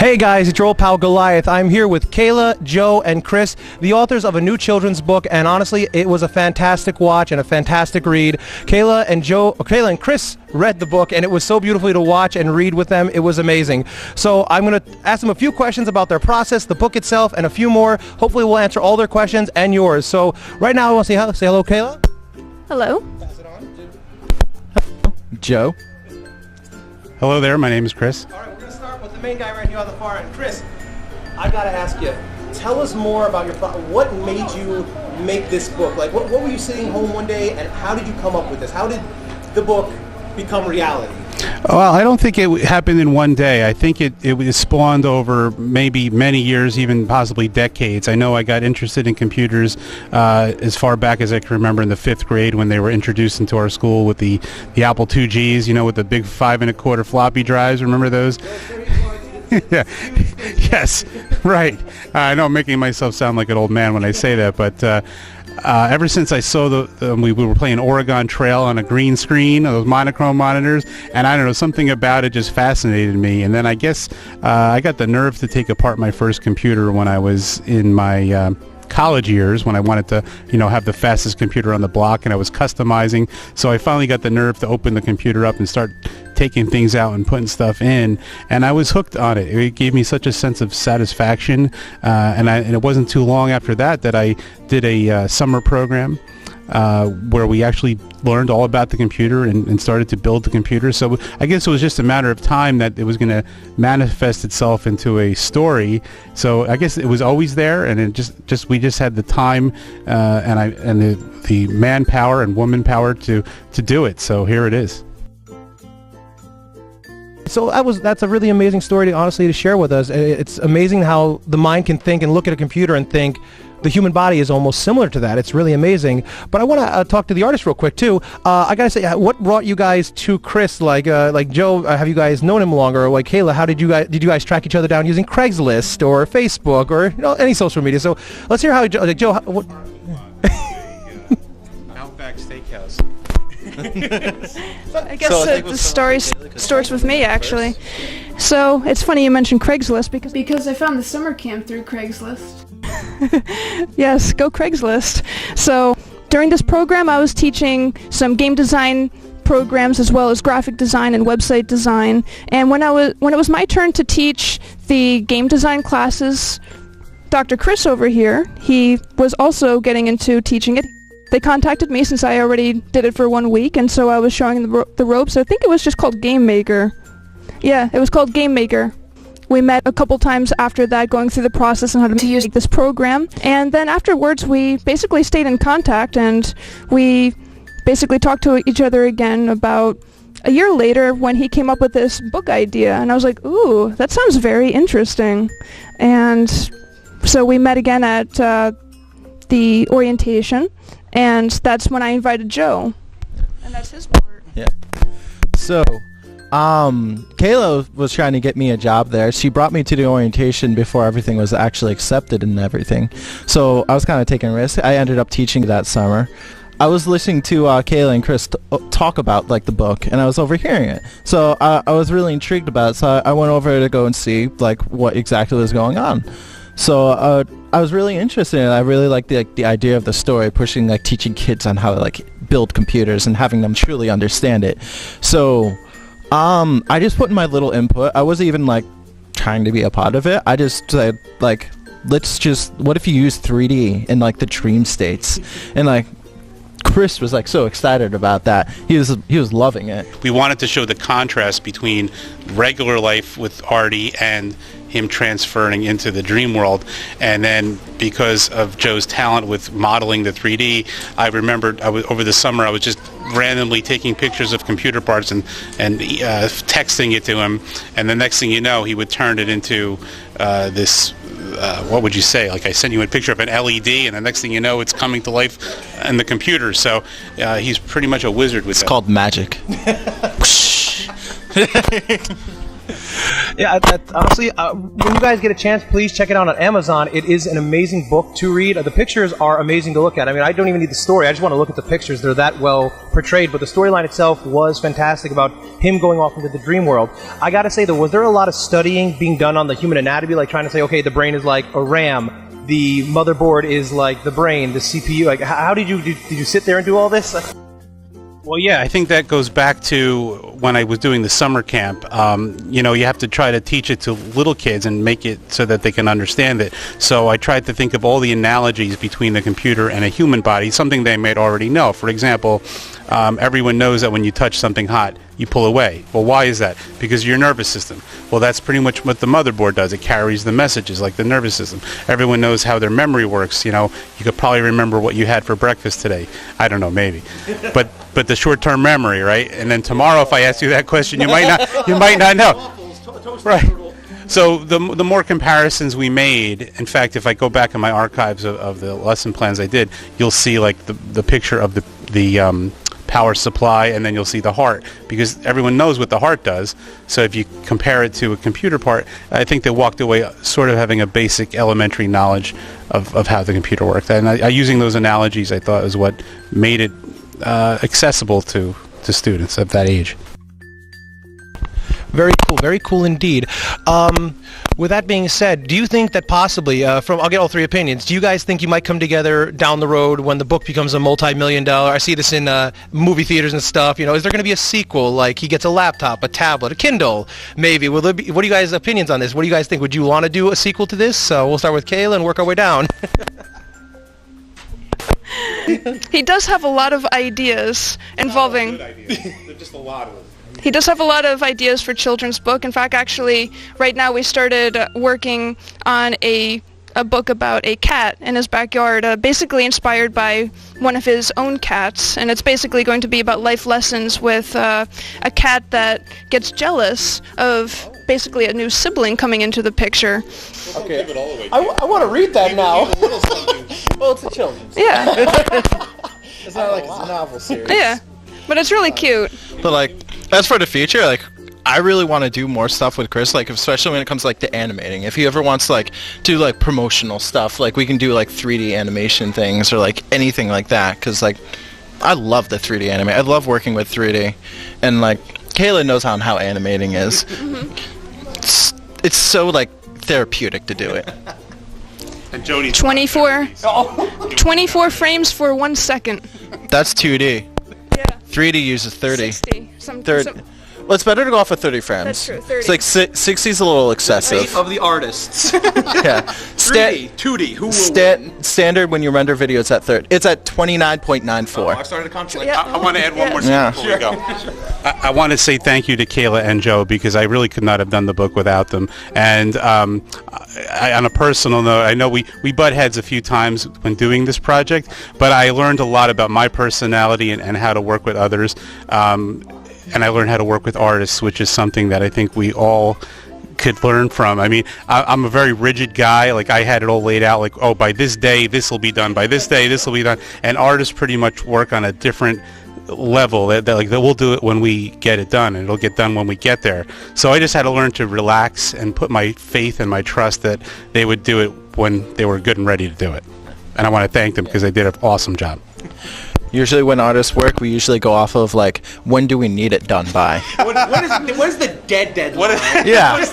Hey guys, it's your old pal Goliath. I'm here with Kayla, Joe, and Chris, the authors of a new children's book, and honestly, it was a fantastic watch and a fantastic read. Kayla and Chris read the book, and it was so beautifully to watch and read with them. It was amazing. So I'm going to ask them a few questions about their process, the book itself, and a few more. Hopefully we'll answer all their questions and yours. So right now I want to say hello, Kayla. Hello. Pass it on to Joe. Hello there, my name is Chris. All right, we're going to start with the main guy right here on the far end. Chris, I got to ask you, tell us more about your what made you make this book? Like, what were you sitting home one day, and how did you come up with this? How did the book become reality? Well, I don't think it happened in one day. I think it was spawned over maybe many years, even possibly decades. I know I got interested in computers as far back as I can remember in the 5th grade when they were introduced into our school with the Apple IIgs, you know, with the big 5 1/4 floppy drives. Remember those? Yeah. Yes, right. I know I'm making myself sound like an old man when I say that, but ever since I saw we were playing Oregon Trail on a green screen, those monochrome monitors, and I don't know, something about it just fascinated me. And then I guess I got the nerve to take apart my first computer when I was in my college years, when I wanted to, you know, have the fastest computer on the block, and I was customizing. So I finally got the nerve to open the computer up and start taking things out and putting stuff in, and I was hooked on it. It gave me such a sense of satisfaction, and it wasn't too long after that I did a summer program where we actually learned all about the computer and started to build the computer. So I guess it was just a matter of time that it was going to manifest itself into a story. So I guess it was always there, and it we just had the time and the manpower and woman power to do it. So here it is. So that's a really amazing story to honestly share with us. It's amazing how the mind can think and look at a computer and think the human body is almost similar to that. It's really amazing. But I want to talk to the artist real quick too. I gotta say, what brought you guys to Chris? Like Joe, have you guys known him longer? Or like Kayla, how did you guys track each other down using Craigslist or Facebook or any social media? So let's hear how Joe. Outback Steakhouse. I guess the story starts with me, actually. So it's funny you mentioned Craigslist because I found the summer camp through Craigslist. Yes, go Craigslist. So during this program, I was teaching some game design programs as well as graphic design and website design. And when it was my turn to teach the game design classes, Dr. Chris over here, he was also getting into teaching it. They contacted me since I already did it for 1 week, and so I was showing the ropes. I think it was just called Game Maker. Yeah, it was called Game Maker. We met a couple times after that, going through the process on how to use this program. And then afterwards, we basically stayed in contact, and we basically talked to each other again about a year later when he came up with this book idea. And I was like, ooh, that sounds very interesting. And so we met again at the orientation. And that's when I invited Joe. And that's his part. Yeah. So, Kayla was trying to get me a job there. She brought me to the orientation before everything was actually accepted and everything. So I was kind of taking risks. I ended up teaching that summer. I was listening to Kayla and Chris talk about like the book, and I was overhearing it. So I was really intrigued about it. So I went over to go and see like what exactly was going on. So I was really interested in it. I really liked the idea of the story, pushing like teaching kids on how to like build computers and having them truly understand it. So I just put in my little input. I wasn't even like trying to be a part of it. I just said like, what if you use 3D in like the dream states? And like Chris was like so excited about that. He was loving it. We wanted to show the contrast between regular life with Artie and him transferring into the dream world. And then because of Joe's talent with modeling the 3D, I remembered over the summer I was just randomly taking pictures of computer parts and texting it to him, and the next thing you know, he would turn it into this what would you say, like I send you a picture of an LED, and the next thing you know, it's coming to life in the computer. So he's pretty much a wizard with It's called magic. Yeah, honestly, when you guys get a chance, please check it out on Amazon. It is an amazing book to read. The pictures are amazing to look at. I mean, I don't even need the story. I just want to look at the pictures. They're that well portrayed. But the storyline itself was fantastic about him going off into the dream world. I got to say, though, was there a lot of studying being done on the human anatomy, like trying to say, okay, the brain is like a RAM, the motherboard is like the brain, the CPU? Like, how did you sit there and do all this? Well, yeah, I think that goes back to when I was doing the summer camp. You know, you have to try to teach it to little kids and make it so that they can understand it. So I tried to think of all the analogies between the computer and a human body, something they might already know. For example, everyone knows that when you touch something hot, you pull away. Well, why is that? Because of your nervous system. Well, that's pretty much what the motherboard does. It carries the messages like the nervous system. Everyone knows how their memory works. You know, you could probably remember what you had for breakfast today. I don't know, maybe. But the short-term memory, right? And then tomorrow, if I ask you that question, you might not know. Right. So the more comparisons we made, in fact, if I go back in my archives of the lesson plans I did, you'll see like the picture of the power supply, and then you'll see the heart, because everyone knows what the heart does. So if you compare it to a computer part, I think they walked away sort of having a basic elementary knowledge of how the computer worked. And using those analogies, I thought, was what made it accessible to students of that age. Very cool indeed. With that being said, do you think that possibly, I'll get all three opinions, do you guys think you might come together down the road when the book becomes a multi-million-dollar, I see this in movie theaters and stuff, you know, is there going to be a sequel, like he gets a laptop, a tablet, a Kindle, maybe? Will there be, what are you guys' opinions on this? What do you guys think? Would you want to do a sequel to this? We'll start with Kayla and work our way down. He does have a lot of ideas involving... Good ideas. They're just a lot of them. He does have a lot of ideas for children's book. In fact, actually, right now we started working on a book about a cat in his backyard, basically inspired by one of his own cats, and it's basically going to be about life lessons with a cat that gets jealous of basically a new sibling coming into the picture. Okay, I want to read that now. Well, it's a children's. Yeah. It's not like it's a novel series. Yeah, but it's really cute. But like, as for the future, like, I really want to do more stuff with Chris, like, especially when it comes, like, to animating. If he ever wants to, like, do, like, promotional stuff, like, we can do, like, 3D animation things or, like, anything like that, because, like, I love the 3D anime. I love working with 3D, and, like, Kayla knows how animating is. It's so, like, therapeutic to do it. And Jody's 24 frames for 1 second. That's 2D. Yeah. 3D uses 30. 60. Well, it's better to go off of 30 frames. That's true, 30. It's like 60's a little excessive. Of the artists. Yeah. 3D, 2D, who will Standard when you render videos at 30. It's at 29.94. I started a conflict. Yeah. I want to add one more thing Yeah. before we go. I want to say thank you to Kayla and Joe, because I really could not have done the book without them. And on a personal note, I know we butt heads a few times when doing this project, but I learned a lot about my personality and how to work with others. And I learned how to work with artists, which is something that I think we all could learn from. I mean, I'm a very rigid guy. Like, I had it all laid out, like, oh, by this day, this will be done. By this day, this will be done. And artists pretty much work on a different level. That we'll do it when we get it done, and it'll get done when we get there. So I just had to learn to relax and put my faith and my trust that they would do it when they were good and ready to do it. And I want to thank them because they did an awesome job. Usually when artists work, we usually go off of, like, when do we need it done by? what is the deadline? Yeah.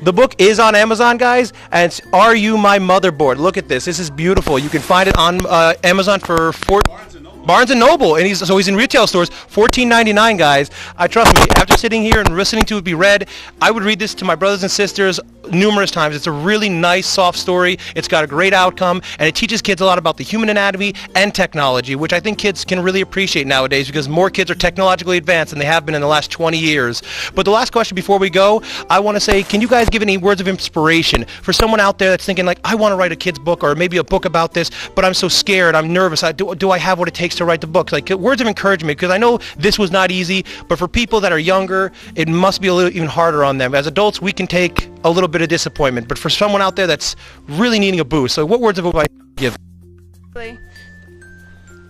The book is on Amazon, guys, and it's Are You My Motherboard? Look at this. This is beautiful. You can find it on Amazon for Barnes & Noble, and he's in retail stores, $14.99, guys. Trust me, after sitting here and listening to it be read, I would read this to my brothers and sisters numerous times. It's a really nice, soft story. It's got a great outcome, and it teaches kids a lot about the human anatomy and technology, which I think kids can really appreciate nowadays, because more kids are technologically advanced than they have been in the last 20 years. But the last question before we go, I want to say, can you guys give any words of inspiration for someone out there that's thinking, like, I want to write a kid's book or maybe a book about this, but I'm so scared, I'm nervous, do I have what it takes to write the book? Like, words of encouragement, because I know this was not easy, but for people that are younger, it must be a little even harder on them. As adults, we can take a little bit of disappointment, but for someone out there that's really needing a boost, so what words of advice do you give?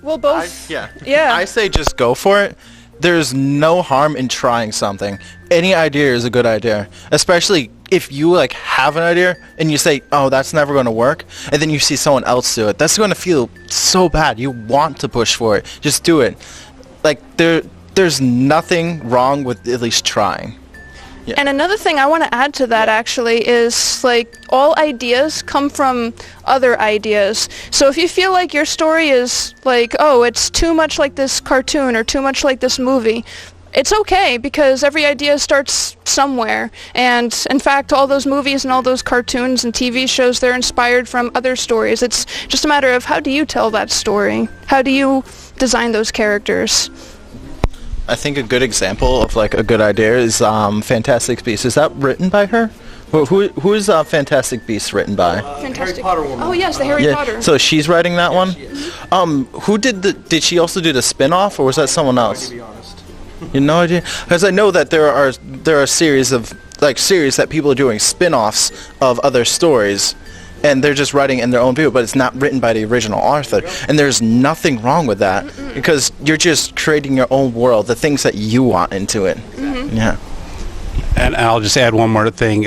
Well, both. Yeah. Yeah. I say just go for it. there's no harm in trying something. Any idea is a good idea, especially if you like have an idea and you say, oh, that's never going to work, and then you see someone else do it. That's going to feel so bad. You want to push for it. Just do it. Like there's nothing wrong with at least trying. Yeah. And another thing I want to add to that actually is like all ideas come from other ideas. So if you feel like your story is like, oh, it's too much like this cartoon or too much like this movie, it's okay because every idea starts somewhere. And in fact, all those movies and all those cartoons and TV shows, they're inspired from other stories. It's just a matter of how do you tell that story? How do you design those characters? I think a good example of like a good idea is Fantastic Beasts. Is that written by her? Who is Fantastic Beasts written by? Fantastic. Harry Potter woman. Oh yes, the Harry Potter. So she's writing that one. Who did she also do the spin-off, or was that someone else? To be honest. You have no idea? Because I know that there are series that people are doing spin-offs of other stories, and they're just writing in their own view, but it's not written by the original author. And there's nothing wrong with that because you're just creating your own world, the things that you want into it. Yeah. And I'll just add one more thing.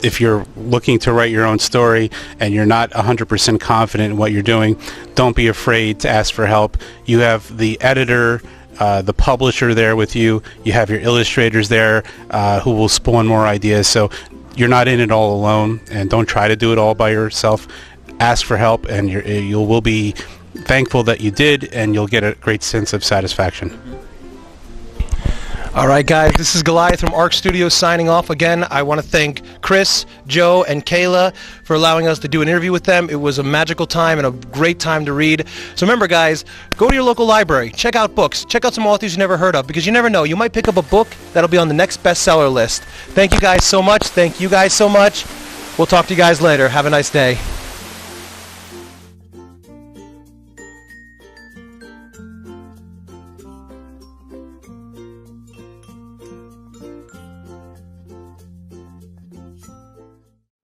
If you're looking to write your own story and you're not 100% confident in what you're doing, don't be afraid to ask for help. You have the editor, the publisher there with you. You have your illustrators there who will spawn more ideas. So you're not in it all alone, and don't try to do it all by yourself. Ask for help, and you will be thankful that you did, and you'll get a great sense of satisfaction. All right, guys, this is Goliath from ARK Studios signing off. Again, I want to thank Chris, Joe, and Kayla for allowing us to do an interview with them. It was a magical time and a great time to read. So remember, guys, go to your local library, check out books, check out some authors you never heard of, because you never know. You might pick up a book that'll be on the next bestseller list. Thank you guys so much. Thank you guys so much. We'll talk to you guys later. Have a nice day.